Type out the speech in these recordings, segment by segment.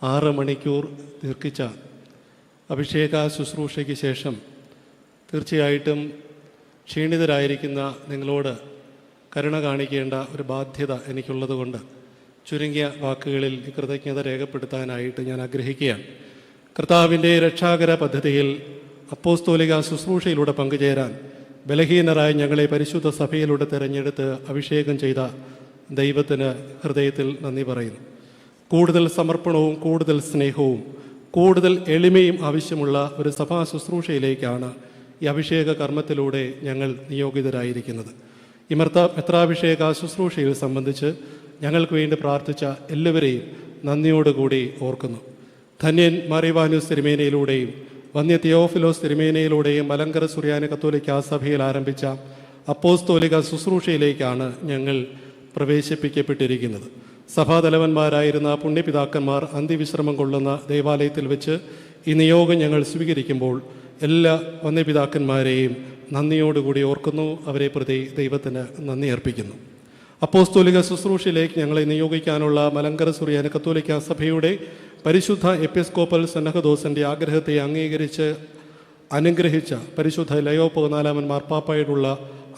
6 മണിക്കൂർ ദീർഘിച്ച അഭിഷേക ശുശ്രൂഷയ്ക്ക് ശേഷം തീർച്ചയായിട്ടും ക്ഷീണിതരായിരിക്കുന്ന നിങ്ങളോട് കരുണ കാണിക്കേണ്ട ഒരു ബാധ്യത എനിക്കുള്ളതുകൊണ്ട് ചുരുങ്ങിയ വാക്കുകളിൽ കൃതജ്ഞത രേഖപ്പെടുത്താനായിട്ട് ഞാൻ ആഗ്രഹിക്കുകയാണ്. കർത്താവിൻ്റെ രക്ഷാകര പദ്ധതിയിൽ അപ്പോസ്തോലിക ശുശ്രൂഷയിലൂടെ പങ്കുചേരാൻ ബലഹീനരായ ഞങ്ങളെ പരിശുദ്ധ സഭയിലൂടെ തിരഞ്ഞെടുത്ത് അഭിഷേകം ചെയ്ത ദൈവത്തിന് ഹൃദയത്തിൽ നന്ദി പറയുന്നു. കൂടുതൽ സമർപ്പണവും കൂടുതൽ സ്നേഹവും കൂടുതൽ എളിമയും ആവശ്യമുള്ള ഒരു സഭാ ശുശ്രൂഷയിലേക്കാണ് ഈ അഭിഷേക കർമ്മത്തിലൂടെ ഞങ്ങൾ നിയോഗിതരായിരിക്കുന്നത്. ഈ മെത്രാഭിഷേക ശുശ്രൂഷയിൽ സംബന്ധിച്ച് ഞങ്ങൾക്ക് വേണ്ടി പ്രാർത്ഥിച്ച എല്ലാവരെയും നന്ദിയോടുകൂടി ഓർക്കുന്നു. ധന്യൻ മാറിവാനൂസ് തിരുമേനയിലൂടെയും വന്യ തിയോഫിലോസ് തിരുമേനയിലൂടെയും മലങ്കര സുറിയാനി കത്തോലിക്ക സഭയിൽ ആരംഭിച്ച അപ്പോസ്തോലിക ശുശ്രൂഷയിലേക്കാണ് ഞങ്ങൾ പ്രവേശിപ്പിക്കപ്പെട്ടിരിക്കുന്നത്. സഭാതലവന്മാരായിരുന്ന പുണ്യപിതാക്കന്മാർ അന്ത്യവിശ്രമം കൊള്ളുന്ന ദേവാലയത്തിൽ വെച്ച് ഈ നിയോഗം ഞങ്ങൾ സ്വീകരിക്കുമ്പോൾ എല്ലാ വന്യപിതാക്കന്മാരെയും നന്ദിയോടുകൂടി ഓർക്കുന്നു. അവരെ പ്രതി ദൈവത്തിന് നന്ദി അർപ്പിക്കുന്നു. അപ്പോസ്തോലിക ശുശ്രൂഷയിലേക്ക് ഞങ്ങളെ നിയോഗിക്കാനുള്ള മലങ്കര സുറിയാനി കത്തോലിക്ക സഭയുടെ പരിശുദ്ധ എപ്പിസ്കോപ്പൽ സന്നഹദോസിൻ്റെ ആഗ്രഹത്തെ അംഗീകരിച്ച് അനുഗ്രഹിച്ച പരിശുദ്ധ ലയോ 14 മാർപ്പാപ്പായോടുള്ള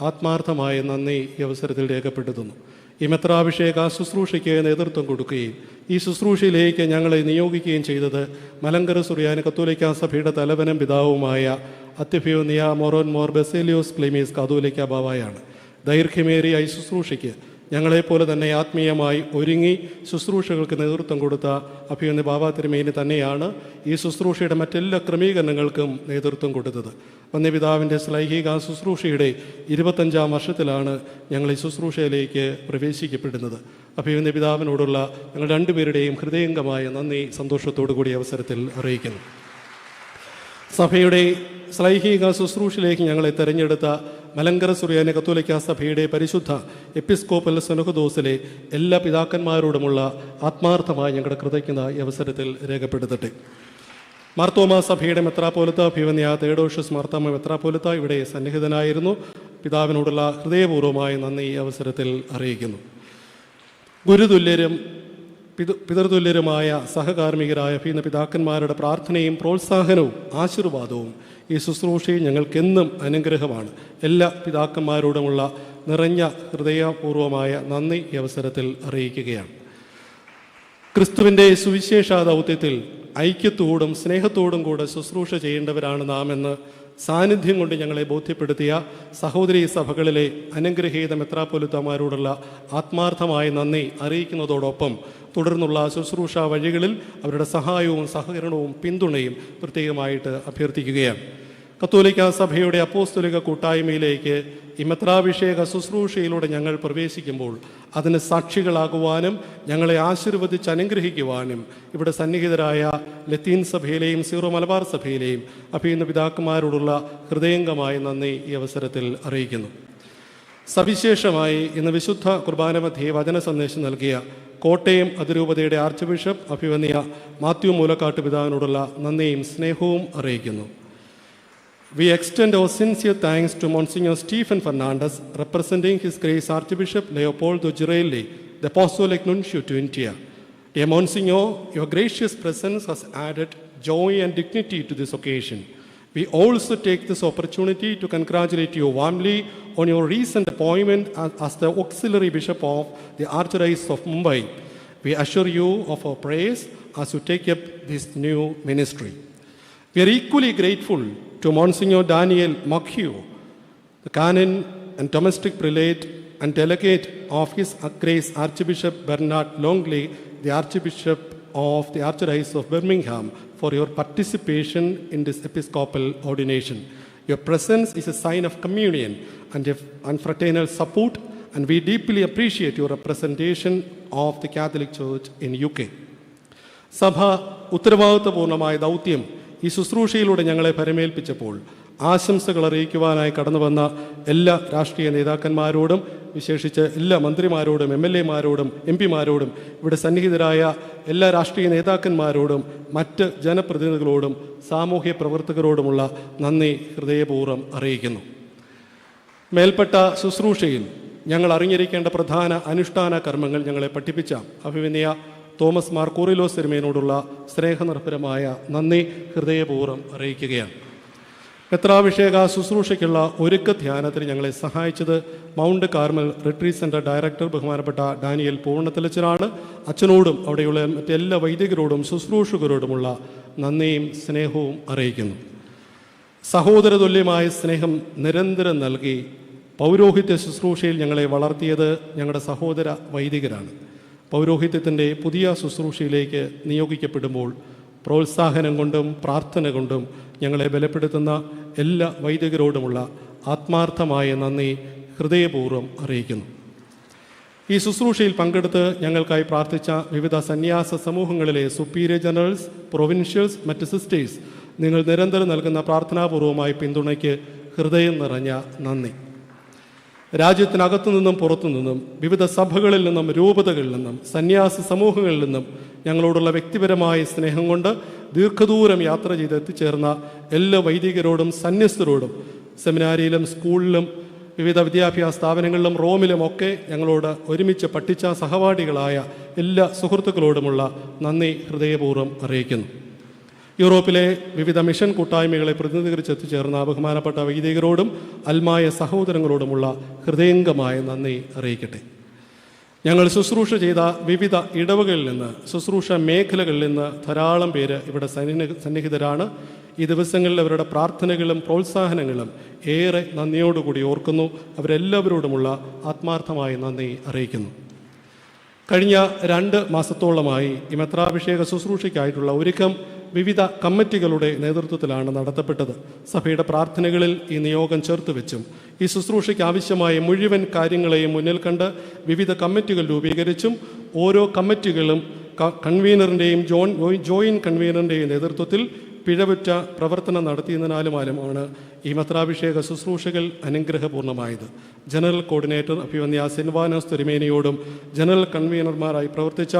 ആത്മാർത്ഥമായ നന്ദി ഈ അവസരത്തിൽ രേഖപ്പെടുത്തുന്നു. ഈ മെത്രാഭിഷേക ശുശ്രൂഷയ്ക്ക് നേതൃത്വം കൊടുക്കുകയും ഈ ശുശ്രൂഷയിലേക്ക് ഞങ്ങളെ നിയോഗിക്കുകയും ചെയ്തത് മലങ്കര സുറിയാനി കത്തോലിക്ക സഭയുടെ തലവനും പിതാവുമായ അത്യഭ്യോനിയ മൊറോൻ മോർ ബെസേലിയോസ് ക്ലീമീസ് കാതോലിക്ക ബാവായാണ്. ദൈർഘ്യമേറിയ ഈ ശുശ്രൂഷയ്ക്ക് ഞങ്ങളെപ്പോലെ തന്നെ ആത്മീയമായി ഒരുങ്ങി ശുശ്രൂഷകൾക്ക് നേതൃത്വം കൊടുത്ത അഭിയോന്യ ബാബ തിരുമേനി തന്നെയാണ് ഈ ശുശ്രൂഷയുടെ മറ്റെല്ലാ ക്രമീകരണങ്ങൾക്കും നേതൃത്വം കൊടുത്തത്. വന്യപിതാവിൻ്റെ ശ്ലൈഹിക ശുശ്രൂഷയുടെ 25ാം വർഷത്തിലാണ് ഞങ്ങൾ ഈ ശുശ്രൂഷയിലേക്ക് പ്രവേശിക്കപ്പെടുന്നത്. അഭിയോന്യ പിതാവിനോടുള്ള ഞങ്ങൾ രണ്ടുപേരുടെയും ഹൃദയംഗമായ നന്ദി സന്തോഷത്തോടു കൂടി അവസരത്തിൽ അറിയിക്കുന്നു. സഭയുടെ ശ്ലൈഹിക ശുശ്രൂഷയിലേക്ക് ഞങ്ങളെ തെരഞ്ഞെടുത്ത മലങ്കര സുറിയാനി കത്തോലിക്ക സഭയുടെ പരിശുദ്ധ എപ്പിസ്കോപ്പൽ സനഹദോസിലെ എല്ലാ പിതാക്കന്മാരോടുമുള്ള ആത്മാർത്ഥമായ ഞങ്ങളുടെ കൃതജ്ഞത ഈ അവസരത്തിൽ രേഖപ്പെടുത്തട്ടെ. മാർത്തോമാ സഭയുടെ മെത്രാപ്പോലിത്ത അഭിവന്യ തേഡോഷ്യസ് മാർത്തോമാ മെത്രാപ്പോലിത്ത ഇവിടെ സന്നിഹിതനായിരുന്നു. പിതാവിനോടുള്ള ഹൃദയപൂർവ്വമായ നന്ദി ഈ അവസരത്തിൽ അറിയിക്കുന്നു. ഗുരുതുല്യരും പിതൃതുല്യരുമായ സഹകാർമ്മികരായ പിതാക്കന്മാരുടെ പ്രാർത്ഥനയും പ്രോത്സാഹനവും ആശീർവാദവും ഈ ശുശ്രൂഷയിൽ ഞങ്ങൾക്കെന്നും അനുഗ്രഹമാണ്. എല്ലാ പിതാക്കന്മാരോടുമുള്ള നിറഞ്ഞ ഹൃദയപൂർവമായ നന്ദി ഈ അവസരത്തിൽ അറിയിക്കുകയാണ്. ക്രിസ്തുവിൻ്റെ സുവിശേഷ ദൗത്യത്തിൽ ഐക്യത്തോടും സ്നേഹത്തോടും കൂടെ ശുശ്രൂഷ ചെയ്യേണ്ടവരാണ് നാം എന്ന് സാന്നിധ്യം കൊണ്ട് ഞങ്ങളെ ബോധ്യപ്പെടുത്തിയ സഹോദരീ സഭകളിലെ അനുഗ്രഹീത മെത്രാപ്പൊലിത്തമാരോടുള്ള ആത്മാർത്ഥമായ നന്ദി അറിയിക്കുന്നതോടൊപ്പം തുടർന്നുള്ള ശുശ്രൂഷ വഴികളിൽ അവരുടെ സഹായവും സഹകരണവും പിന്തുണയും പ്രത്യേകമായിട്ട് അഭ്യർത്ഥിക്കുകയാണ്. കത്തോലിക്ക സഭയുടെ അപ്പോസ്തലിക കൂട്ടായ്മയിലേക്ക് ഈ മെത്രാഭിഷേക ശുശ്രൂഷയിലൂടെ ഞങ്ങൾ പ്രവേശിക്കുമ്പോൾ അതിന് സാക്ഷികളാകുവാനും ഞങ്ങളെ ആശീർവദിച്ച് അനുഗ്രഹിക്കുവാനും ഇവിടെ സന്നിഹിതരായ ലത്തീൻ സഭയിലെയും സീറോ മലബാർ സഭയിലെയും അഭിനന്ദ പിതാക്കന്മാരോടുള്ള ഹൃദയംഗമായ നന്ദി ഈ അവസരത്തിൽ അറിയിക്കുന്നു. സവിശേഷമായി ഇന്ന് വിശുദ്ധ കുർബാന മധ്യേ വചന സന്ദേശം നൽകിയ കോട്ടയം അതിരൂപതയുടെ ആർച്ച് ബിഷപ്പ് അഭിവന്യ മാത്യു മൂലക്കാട്ട് പിതാവിനോടുള്ള നന്ദിയും സ്നേഹവും അറിയിക്കുന്നു. We extend our sincere thanks to Monsignor Stephen Fernandez, representing His Grace Archbishop Leopoldo Girelli, the Apostolic Nuncio to India. Dear Monsignor, your gracious presence has added joy and dignity to this occasion. We also take this opportunity to congratulate you warmly on your recent appointment as the Auxiliary Bishop of the Archdiocese of Mumbai. We assure you of our praise as you take up this new ministry. We are equally grateful to Monsignor Daniel Makhio, the canon and domestic prelate and delegate of His Grace Archbishop Bernard Longley, the Archbishop of the Archdiocese of Birmingham, for your participation in this episcopal ordination. Your presence is a sign of communion and fraternal support, and we deeply appreciate your representation of the Catholic Church in UK. സഭ ഉത്തരവാദിത്വപൂർണ്ണമായ ദൗത്യം ഈ ശുശ്രൂഷയിലൂടെ ഞങ്ങളെ പരമേൽപ്പിച്ചപ്പോൾ ആശംസകൾ അറിയിക്കുവാനായി കടന്നു വന്ന എല്ലാ രാഷ്ട്രീയ നേതാക്കന്മാരോടും വിശേഷിച്ച് എല്ലാ മന്ത്രിമാരോടും MLAമാരോടും MP മാരോടും ഇവിടെ സന്നിഹിതരായ എല്ലാ രാഷ്ട്രീയ നേതാക്കന്മാരോടും മറ്റ് ജനപ്രതിനിധികളോടും സാമൂഹ്യ പ്രവർത്തകരോടുമുള്ള നന്ദി ഹൃദയപൂർവ്വം അറിയിക്കുന്നു. മേൽപ്പെട്ട ശുശ്രൂഷയിൽ ഞങ്ങൾ അറിഞ്ഞിരിക്കേണ്ട പ്രധാന അനുഷ്ഠാന കർമ്മങ്ങൾ ഞങ്ങളെ പഠിപ്പിച്ച അഭിവന്യ തോമസ് മാർ കൂറിലോസ് തിരുമേനോടുള്ള സ്നേഹനിർഭരമായ നന്ദി ഹൃദയപൂർവ്വം അറിയിക്കുകയാണ്. മെത്രാഭിഷേക ശുശ്രൂഷയ്ക്കുള്ള ഒരുക്ക ധ്യാനത്തിന് ഞങ്ങളെ സഹായിച്ചത് mount Carmel retreat centre director ബഹുമാനപ്പെട്ട ഡാനിയൽ പൂർണ്ണത്തലച്ചനാണ്. അച്ഛനോടും അവിടെയുള്ള മറ്റെല്ലാ വൈദികരോടും ശുശ്രൂഷകരോടുമുള്ള നന്ദിയും സ്നേഹവും അറിയിക്കുന്നു. സഹോദരതുല്യമായ സ്നേഹം നിരന്തരം നൽകി പൗരോഹിത്യ ശുശ്രൂഷയിൽ ഞങ്ങളെ വളർത്തിയത് ഞങ്ങളുടെ സഹോദര വൈദികരാണ്. പൗരോഹിത്യത്തിൻ്റെ പുതിയ ശുശ്രൂഷയിലേക്ക് നിയോഗിക്കപ്പെടുമ്പോൾ പ്രോത്സാഹനം കൊണ്ടും പ്രാർത്ഥന കൊണ്ടും ഞങ്ങളെ ബലപ്പെടുത്തുന്ന എല്ലാ വൈദികരോടുമുള്ള ആത്മാർത്ഥമായ നന്ദി ഹൃദയപൂർവ്വം അറിയിക്കുന്നു. ഈ ശുശ്രൂഷയിൽ പങ്കെടുത്ത് ഞങ്ങൾക്കായി പ്രാർത്ഥിച്ച വിവിധ സന്യാസ സമൂഹങ്ങളിലെ സുപ്പീരിയർ ജനറൽസ്, പ്രൊവിൻഷ്യൽസ്, മറ്റ് സിസ്റ്റേഴ്സ്, നിങ്ങൾ നിരന്തരം നൽകുന്ന പ്രാർത്ഥനാപൂർവമായ പിന്തുണയ്ക്ക് ഹൃദയം നിറഞ്ഞ നന്ദി. രാജ്യത്തിനകത്തു നിന്നും പുറത്തു നിന്നും വിവിധ സഭകളിൽ നിന്നും രൂപതകളിൽ നിന്നും സന്യാസ സമൂഹങ്ങളിൽ നിന്നും ഞങ്ങളോടുള്ള വ്യക്തിപരമായ സ്നേഹം കൊണ്ട് ദീർഘദൂരം യാത്ര ചെയ്ത് എത്തിച്ചേർന്ന എല്ലാ വൈദികരോടും സന്യസ്തരോടും സെമിനാരിയിലും സ്കൂളിലും വിവിധ വിദ്യാഭ്യാസ സ്ഥാപനങ്ങളിലും റോമിലും ഒക്കെ ഞങ്ങളോട് ഒരുമിച്ച് പഠിച്ച സഹപാഠികളായ എല്ലാ സുഹൃത്തുക്കളോടുമുള്ള നന്ദി ഹൃദയപൂർവ്വം അറിയിക്കുന്നു. യൂറോപ്പിലെ വിവിധ മിഷൻ കൂട്ടായ്മകളെ പ്രതിനിധീകരിച്ച് എത്തിച്ചേർന്ന ബഹുമാനപ്പെട്ട വൈദികരോടും അൽമായ സഹോദരങ്ങളോടുമുള്ള ഹൃദയംഗമായ നന്ദി അറിയിക്കട്ടെ. ഞങ്ങൾ ശുശ്രൂഷ ചെയ്ത വിവിധ ഇടവകളിൽ നിന്ന്, ശുശ്രൂഷ മേഖലകളിൽ നിന്ന് ധാരാളം പേര് ഇവിടെ സന്നിഹിതരാണ്. ഈ ദിവസങ്ങളിൽ അവരുടെ പ്രാർത്ഥനകളും പ്രോത്സാഹനങ്ങളും ഏറെ നന്ദിയോടുകൂടി ഓർക്കുന്നു. അവരെല്ലാവരോടുമുള്ള ആത്മാർത്ഥമായ നന്ദി അറിയിക്കുന്നു. കഴിഞ്ഞ 2 മാസത്തോളമായി ഈ മെത്രാഭിഷേക ശുശ്രൂഷയ്ക്കായിട്ടുള്ള ഒരുക്കം വിവിധ കമ്മിറ്റികളുടെ നേതൃത്വത്തിലാണ് നടത്തപ്പെട്ടത്. സഭയുടെ പ്രാർത്ഥനകളിൽ ഈ നിയോഗം ചേർത്ത് വെച്ചും ഈ ശുശ്രൂഷയ്ക്ക് ആവശ്യമായ മുഴുവൻ കാര്യങ്ങളെയും മുന്നിൽ കണ്ട് വിവിധ കമ്മിറ്റികൾ രൂപീകരിച്ചും ഓരോ കമ്മിറ്റികളും കൺവീനറിൻ്റെയും ജോയിൻറ്റ് കൺവീനറിൻ്റെയും നേതൃത്വത്തിൽ പിഴവുറ്റ പ്രവർത്തനം നടത്തിയതിനാലുമാണ് ഈ മെത്രാഭിഷേക ശുശ്രൂഷകൾ അനുഗ്രഹപൂർണ്ണമായത്. ജനറൽ കോർഡിനേറ്റർ അഭിവന്യ സിൽവാനോസ് തിരുമേനിയോടും ജനറൽ കൺവീനർമാരായി പ്രവർത്തിച്ച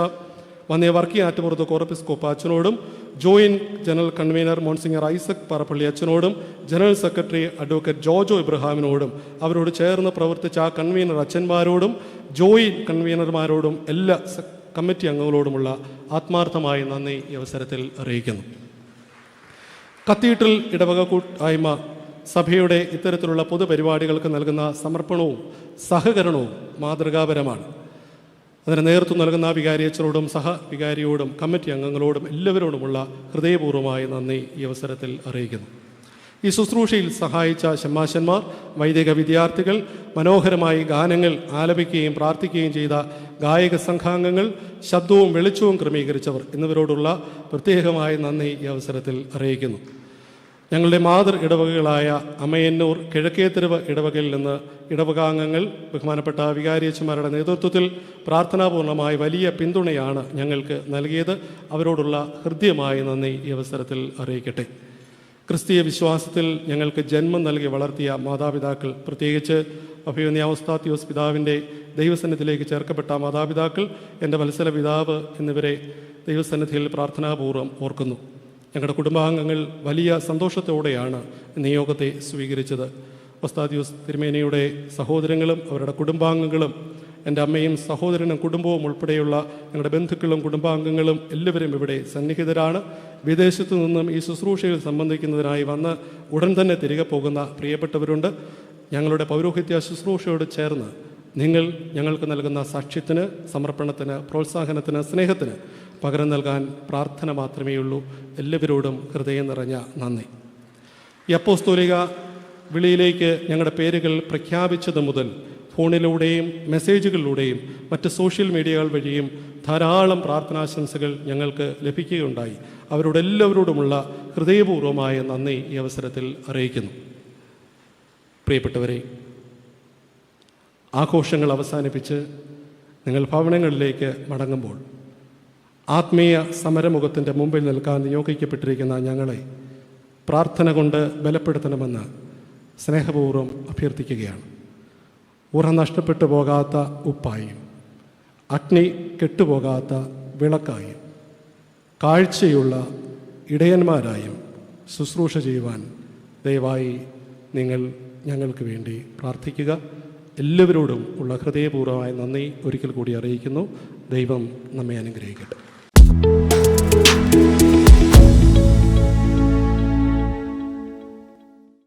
വന്നേ വർക്കി ആറ്റുപുറത്ത് കോറപ്പിസ്കോപ്പ അച്ഛനോടും joint general convener monsignor Isaac Parappally അച്ഛനോടും ജനറൽ സെക്രട്ടറി അഡ്വക്കേറ്റ് ജോജോ ഇബ്രഹാമിനോടും അവരോട് ചേർന്ന് പ്രവർത്തിച്ച കൺവീനർ അച്ഛന്മാരോടും ജോയിൻറ്റ് കൺവീനർമാരോടും എല്ലാ കമ്മിറ്റി അംഗങ്ങളോടുമുള്ള ആത്മാർത്ഥമായ നന്ദി ഈ അവസരത്തിൽ അറിയിക്കുന്നു. കത്തീഡ്രൽ ഇടവക കൂട്ടായ്മ സഭയുടെ ഇത്തരത്തിലുള്ള പൊതുപരിപാടികൾക്ക് നൽകുന്ന സമർപ്പണവും സഹകരണവും മാതൃകാപരമാണ്. അതിന് നേതൃത്വം നൽകുന്ന വികാരിയച്ചനോടും സഹവികാരിയോടും കമ്മിറ്റി അംഗങ്ങളോടും എല്ലാവരോടുമുള്ള ഹൃദയപൂർവ്വമായ നന്ദി ഈ അവസരത്തിൽ അറിയിക്കുന്നു. ഈ ശുശ്രൂഷയിൽ സഹായിച്ച ശമ്മാശന്മാർ, വൈദിക വിദ്യാർത്ഥികൾ, മനോഹരമായി ഗാനങ്ങൾ ആലപിക്കുകയും പ്രാർത്ഥിക്കുകയും ചെയ്ത ഗായക സംഘാംഗങ്ങൾ, ശബ്ദവും വെളിച്ചവും ക്രമീകരിച്ചവർ എന്നിവരോടുള്ള പ്രത്യേകമായ നന്ദി ഈ അവസരത്തിൽ അറിയിക്കുന്നു. ഞങ്ങളുടെ മാതൃ ഇടവകകളായ അമയന്നൂർ, കിഴക്കേതെരുവ് ഇടവകയിൽ നിന്ന് ഇടവകാംഗങ്ങൾ ബഹുമാനപ്പെട്ട വികാരിയച്ചന്മാരുടെ നേതൃത്വത്തിൽ പ്രാർത്ഥനാപൂർണമായ വലിയ പിന്തുണയാണ് ഞങ്ങൾക്ക് നൽകിയത്. അവരോടുള്ള ഹൃദ്യമായ നന്ദി ഈ അവസരത്തിൽ അറിയിക്കട്ടെ. ക്രിസ്തീയ വിശ്വാസത്തിൽ ഞങ്ങൾക്ക് ജന്മം നൽകി വളർത്തിയ മാതാപിതാക്കൾ, പ്രത്യേകിച്ച് അഭിവന്യ ഔസ്താത്യോസ് പിതാവിൻ്റെ ദൈവസന്നിധിയിലേക്ക് ചേർക്കപ്പെട്ട മാതാപിതാക്കൾ, എൻ്റെ വത്സല പിതാവ് എന്നിവരെ ദൈവസന്നിധിയിൽ പ്രാർത്ഥനാപൂർവ്വം ഓർക്കുന്നു. ഞങ്ങളുടെ കുടുംബാംഗങ്ങൾ വലിയ സന്തോഷത്തോടെയാണ് നിയോഗത്തെ സ്വീകരിച്ചത്. ഔസ്താത്യോസ് തിരുമേനിയുടെ സഹോദരങ്ങളും അവരുടെ കുടുംബാംഗങ്ങളും, എൻ്റെ അമ്മയും സഹോദരനും കുടുംബവും ഉൾപ്പെടെയുള്ള ഞങ്ങളുടെ ബന്ധുക്കളും കുടുംബാംഗങ്ങളും എല്ലാവരും ഇവിടെ സന്നിഹിതരാണ്. വിദേശത്തു നിന്നും ഈ ശുശ്രൂഷയിൽ സംബന്ധിക്കുന്നതിനായി വന്ന് ഉടൻ തന്നെ തിരികെ പോകുന്ന പ്രിയപ്പെട്ടവരുണ്ട്. ഞങ്ങളുടെ പൗരോഹിത്യ ശുശ്രൂഷയോട് ചേർന്ന് നിങ്ങൾ ഞങ്ങൾക്ക് നൽകുന്ന സാക്ഷ്യത്തിന്, സമർപ്പണത്തിന്, പ്രോത്സാഹനത്തിന്, സ്നേഹത്തിന് പകരം നൽകാൻ പ്രാർത്ഥന മാത്രമേ ഉള്ളൂ. എല്ലാവരോടും ഹൃദയം നിറഞ്ഞ നന്ദി. ഈ അപ്പോസ്തോലിക വിളിയിലേക്ക് ഞങ്ങളുടെ പേരുകൾ പ്രഖ്യാപിച്ചത് മുതൽ ഫോണിലൂടെയും മെസ്സേജുകളിലൂടെയും മറ്റ് സോഷ്യൽ മീഡിയകൾ വഴിയും ധാരാളം പ്രാർത്ഥനാശംസകൾ ഞങ്ങൾക്ക് ലഭിക്കുകയുണ്ടായി. അവരോട് എല്ലാവരോടുമുള്ള ഹൃദയപൂർവ്വമായ നന്ദി ഈ അവസരത്തിൽ അറിയിക്കുന്നു. പ്രിയപ്പെട്ടവരെ, ആഘോഷങ്ങൾ അവസാനിപ്പിച്ച് നിങ്ങൾ ഭവനങ്ങളിലേക്ക് മടങ്ങുമ്പോൾ ആത്മീയ സമരമുഖത്തിൻ്റെ മുമ്പിൽ നിൽക്കാൻ നിയോഗിക്കപ്പെട്ടിരിക്കുന്ന ഞങ്ങളെ പ്രാർത്ഥന കൊണ്ട് ബലപ്പെടുത്തണമെന്ന് സ്നേഹപൂർവ്വം അഭ്യർത്ഥിക്കുകയാണ്. ഉറ നഷ്ടപ്പെട്ടു പോകാത്ത ഉപ്പായും അഗ്നി കെട്ടുപോകാത്ത വിളക്കായും കാഴ്ചയുള്ള ഇടയന്മാരായും ശുശ്രൂഷ ചെയ്യുവാൻ ദയവായി നിങ്ങൾ ഞങ്ങൾക്ക് വേണ്ടി പ്രാർത്ഥിക്കുക. എല്ലാവരോടും ഉള്ള ഹൃദയപൂർവ്വമായ നന്ദി ഒരിക്കൽ കൂടി അറിയിക്കുന്നു. ദൈവം നമ്മെ അനുഗ്രഹിക്കട്ടെ.